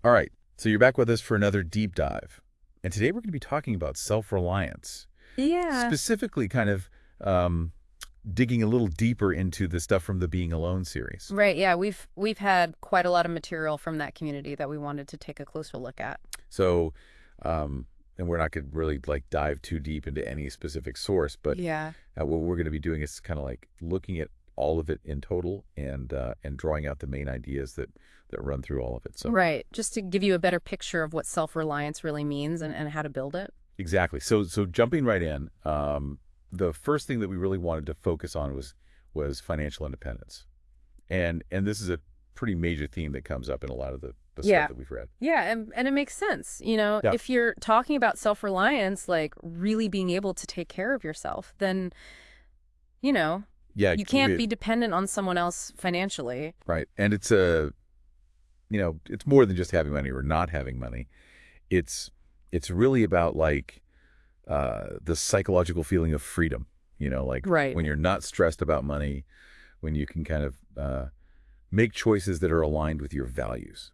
All right, so you're back with us for another deep dive. And today we're going to be talking about self-reliance, Yeah. specifically kind of um, digging a little deeper into the stuff from the Being Alone series. Right. Yeah, we've had quite a lot of material from that community that we wanted to take a closer look at. So, and we're not going to really like dive too deep into any specific source, but Yeah. what we're going to be doing is kind of like looking at all of it in total and drawing out the main ideas that run through all of it. So Right. Just to give you a better picture of what self-reliance really means and how to build it. exactly. So jumping right in, the first thing that we really wanted to focus on was financial independence, and this is a pretty major theme that comes up in a lot of the stuff Yeah. that we've read. Yeah, and it makes sense. Yeah. If you're talking about self-reliance, like really being able to take care of yourself, then, you know, Yeah, you can't be dependent on someone else financially. right. And it's more than just having money or not having money. It's it's really about like the psychological feeling of freedom. Like Right. when you're not stressed about money, when you can kind of make choices that are aligned with your values.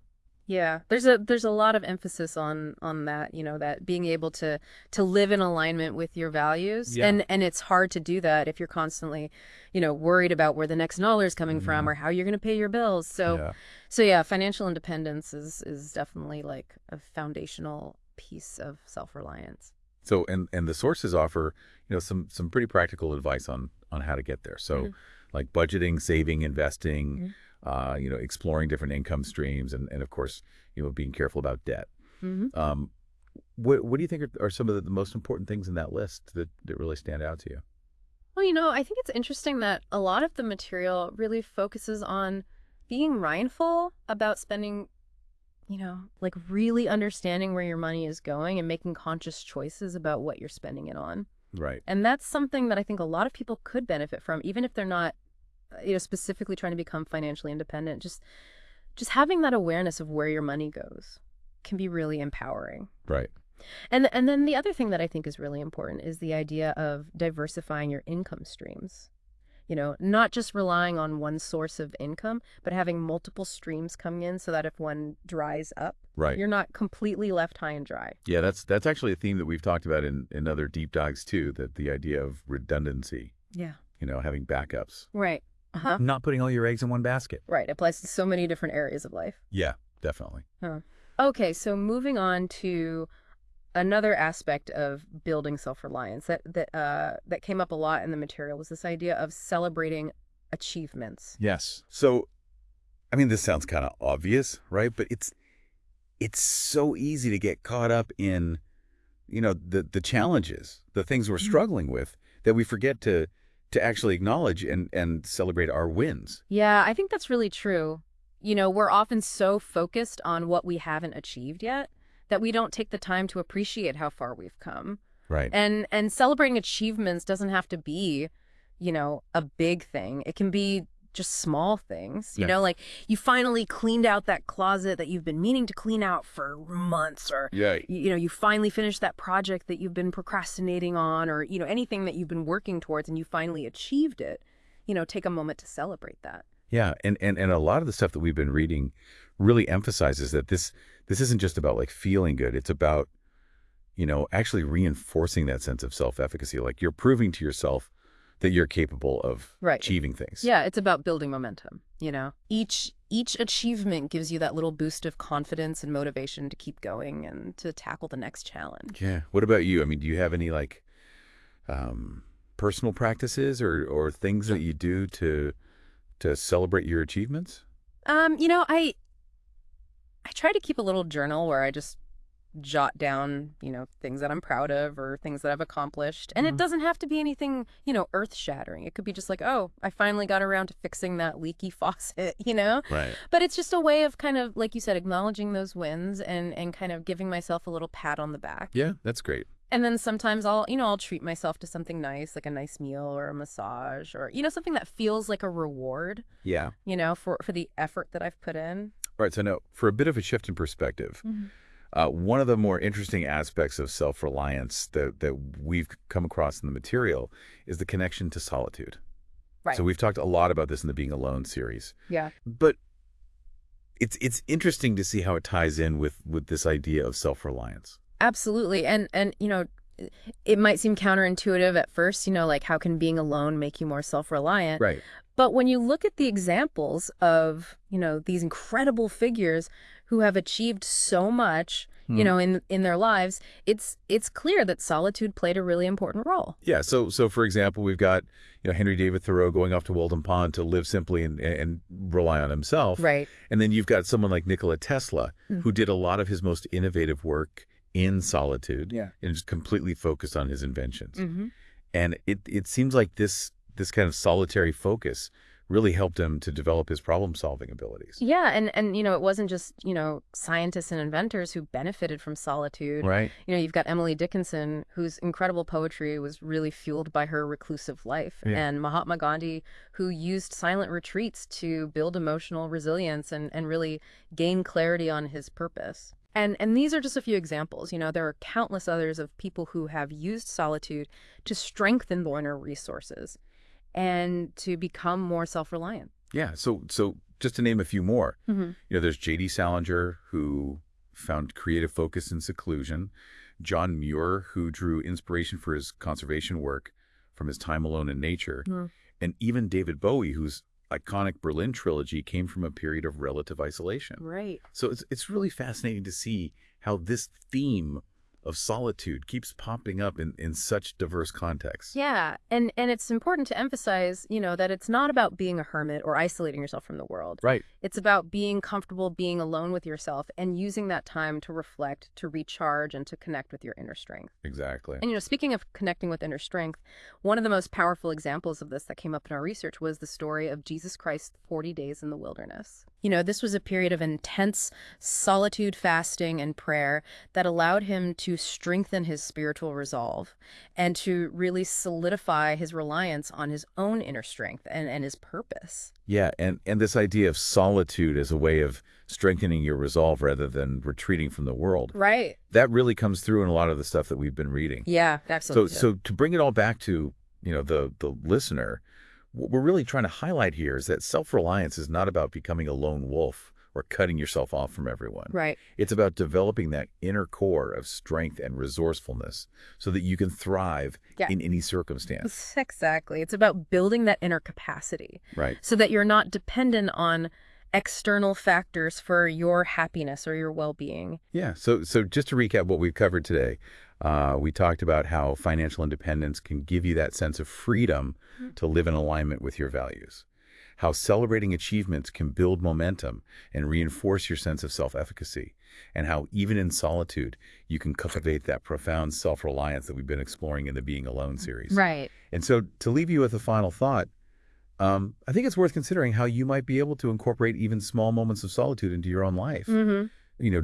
Yeah, there's a lot of emphasis on that, that being able to live in alignment with your values. Yeah. And it's hard to do that if you're constantly, worried about where the next dollar is coming from Mhm. or how you're going to pay your bills. So Yeah. so yeah, financial independence is definitely like a foundational piece of self-reliance. So and the sources offer, some pretty practical advice on how to get there. So Mhm. like budgeting, saving, investing, Mhm. exploring different income streams and of course, being careful about debt. Mhm. Um, what do you think are some of the most important things in that list that really stand out to you? Well, I think it's interesting that a lot of the material really focuses on being mindful about spending, like really understanding where your money is going and making conscious choices about what you're spending it on. Right. And that's something that I think a lot of people could benefit from, even if they're not, specifically trying to become financially independent. Just having that awareness of where your money goes can be really empowering. Right. And then the other thing that I think is really important is the idea of diversifying your income streams. Not just relying on one source of income, but having multiple streams coming in so that if one dries up, Right. you're not completely left high and dry. Yeah, that's actually a theme that we've talked about in other deep dives too, that the idea of redundancy, Yeah. having backups. Right. Uh-huh. Not putting all your eggs in one basket. Right. It applies to so many different areas of life. Yeah, definitely. Huh. Okay, so moving on to another aspect of building self-reliance that came up a lot in the material was this idea of celebrating achievements. Yes. So, I mean, this sounds kind of obvious, right? But it's so easy to get caught up in, the challenges, the things we're Mhm. struggling with, that we forget to actually acknowledge and celebrate our wins. Yeah, I think that's really true. We're often so focused on what we haven't achieved yet that we don't take the time to appreciate how far we've come. Right. And celebrating achievements doesn't have to be, a big thing. It can be just small things, Yeah. like you finally cleaned out that closet that you've been meaning to clean out for months, or Yeah. you finally finished that project that you've been procrastinating on, or anything that you've been working towards and you finally achieved it. Take a moment to celebrate that. Yeah. And a lot of the stuff that we've been reading really emphasizes that this isn't just about like feeling good. It's about, actually reinforcing that sense of self-efficacy. Like you're proving to yourself that you're capable of Right. achieving things. Yeah, it's about building momentum, Each achievement gives you that little boost of confidence and motivation to keep going and to tackle the next challenge. Yeah. What about you? I mean, do you have any like personal practices or things that you do to celebrate your achievements? I try to keep a little journal where I just jot down, things that I'm proud of or things that I've accomplished. And it Mhm. doesn't have to be anything, earth-shattering. It could be just like, oh, I finally got around to fixing that leaky faucet. Right. But it's just a way of kind of, like you said, acknowledging those wins and kind of giving myself a little pat on the back. Yeah, that's great. And then sometimes I'll treat myself to something nice, like a nice meal or a massage or, something that feels like a reward, Yeah. for the effort that I've put in. All right. So now, for a bit of a shift in perspective, one of the more interesting aspects of self-reliance that we've come across in the material is the connection to solitude. Right. So we've talked a lot about this in the Being Alone series. Yeah. But it's interesting to see how it ties in with this idea of self-reliance. Absolutely. And it might seem counterintuitive at first, like how can being alone make you more self-reliant? Right. But when you look at the examples of, these incredible figures who have achieved so much, in their lives, it's clear that solitude played a really important role. Yeah. So for example, we've got, Henry David Thoreau going off to Walden Pond to live simply and rely on himself. Right. And then you've got someone like Nikola Tesla, who did a lot of his most innovative work in solitude. Yeah. And just completely focused on his inventions. Mm-hmm. And it seems like this kind of solitary focus really helped him to develop his problem-solving abilities. Yeah, and it wasn't just, scientists and inventors who benefited from solitude. Right. You've got Emily Dickinson, whose incredible poetry was really fueled by her reclusive life, Yeah. and Mahatma Gandhi, who used silent retreats to build emotional resilience and really gain clarity on his purpose. And these are just a few examples. There are countless others of people who have used solitude to strengthen their inner resources and to become more self-reliant. Yeah. So just to name a few more, Mm-hmm. There's J.D. Salinger, who found creative focus in seclusion. John Muir, who drew inspiration for his conservation work from his time alone in nature. Mm. And even David Bowie, whose iconic Berlin trilogy came from a period of relative isolation. Right. So it's really fascinating to see how this theme of solitude keeps popping up in such diverse contexts. Yeah, and it's important to emphasize, that it's not about being a hermit or isolating yourself from the world. Right. It's about being comfortable being alone with yourself and using that time to reflect, to recharge, and to connect with your inner strength. Exactly. And, speaking of connecting with inner strength, one of the most powerful examples of this that came up in our research was the story of Jesus Christ's 40 days in the wilderness. This was a period of intense solitude, fasting, and prayer that allowed him to strengthen his spiritual resolve and to really solidify his reliance on his own inner strength and his purpose. Yeah, and this idea of solitude as a way of strengthening your resolve rather than retreating from the world. Right. That really comes through in a lot of the stuff that we've been reading. Yeah, absolutely. So to bring it all back to, the listener, what we're really trying to highlight here is that self-reliance is not about becoming a lone wolf or cutting yourself off from everyone. Right. It's about developing that inner core of strength and resourcefulness so that you can thrive in any circumstance. Exactly. It's about building that inner capacity. Right. So that you're not dependent on external factors for your happiness or your well-being. Yeah. So just to recap what we've covered today, we talked about how financial independence can give you that sense of freedom to live in alignment with your values, how celebrating achievements can build momentum and reinforce your sense of self-efficacy, and how even in solitude, you can cultivate that profound self-reliance that we've been exploring in the Being Alone series. Right. And so to leave you with a final thought, I think it's worth considering how you might be able to incorporate even small moments of solitude into your own life. Mm-hmm.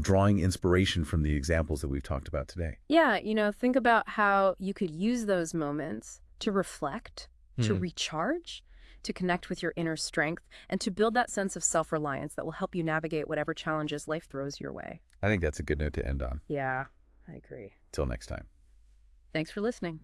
Drawing inspiration from the examples that we've talked about today. Yeah, think about how you could use those moments to reflect, to recharge, to connect with your inner strength, and to build that sense of self-reliance that will help you navigate whatever challenges life throws your way. I think that's a good note to end on. Yeah, I agree. Till next time. Thanks for listening.